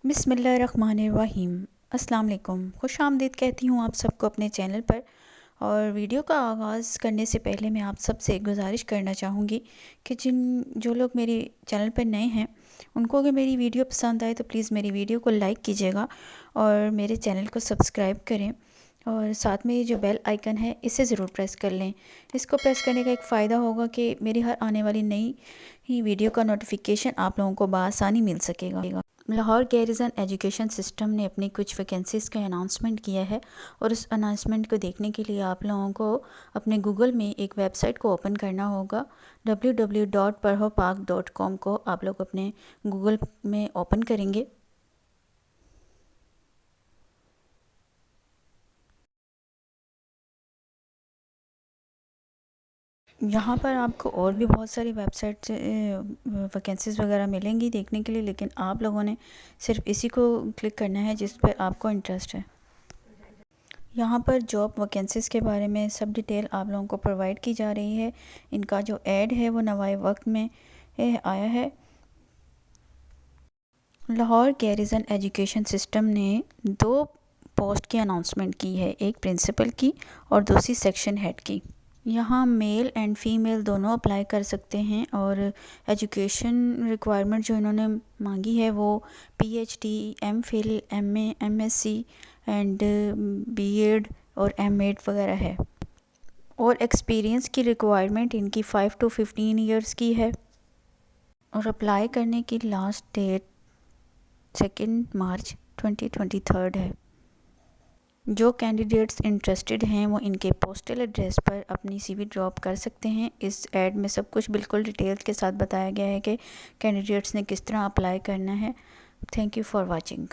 बिस्मिल्लाहिर्रहमानिर्रहीम। अस्सलाम वालेकुम, खुश आमदीद कहती हूँ आप सबको अपने चैनल पर। और वीडियो का आगाज़ करने से पहले मैं आप सबसे एक गुजारिश करना चाहूँगी कि जो लोग मेरे चैनल पर नए हैं उनको अगर मेरी वीडियो पसंद आए तो प्लीज़ मेरी वीडियो को लाइक कीजिएगा और मेरे चैनल को सब्सक्राइब करें। और साथ में ये जो बेल आइकन है इसे ज़रूर प्रेस कर लें। इसको प्रेस करने का एक फ़ायदा होगा कि मेरी हर आने वाली नई ही वीडियो का नोटिफिकेशन आप लोगों को बआसानी मिल सकेगा। लाहौर गैरिजन एजुकेशन सिस्टम ने अपनी कुछ वैकेंसीज़ का अनाउंसमेंट किया है और उस अनाउंसमेंट को देखने के लिए आप लोगों को अपने गूगल में एक वेबसाइट को ओपन करना होगा। www.parhopark.com को आप लोग अपने गूगल में ओपन करेंगे। यहाँ पर आपको और भी बहुत सारी वेबसाइट वैकेंसीज़ वगैरह मिलेंगी देखने के लिए, लेकिन आप लोगों ने सिर्फ इसी को क्लिक करना है जिस पर आपको इंटरेस्ट है। यहाँ पर जॉब वैकेंसीज़ के बारे में सब डिटेल आप लोगों को प्रोवाइड की जा रही है। इनका जो ऐड है वो नवाए वक्त में आया है। लाहौर गैरिजन एजुकेशन सिस्टम ने 2 पोस्ट की अनाउंसमेंट की है, एक प्रिंसिपल की और दूसरी सेक्शन हेड की। यहाँ मेल एंड फीमेल दोनों अप्लाई कर सकते हैं और एजुकेशन रिक्वायरमेंट जो इन्होंने मांगी है वो PhD, MPhil, MA, MSc and B.Ed और M.Ed वगैरह है। और एक्सपीरियंस की रिक्वायरमेंट इनकी 5 to 15 ईयर्स की है। और अप्लाई करने की लास्ट डेट 2 मार्च 2023 है। जो कैंडिडेट्स इंटरेस्टेड हैं वो इनके पोस्टल एड्रेस पर अपनी CV ड्रॉप कर सकते हैं। इस ऐड में सब कुछ बिल्कुल डिटेल के साथ बताया गया है कि कैंडिडेट्स ने किस तरह अप्लाई करना है। Thank you for watching.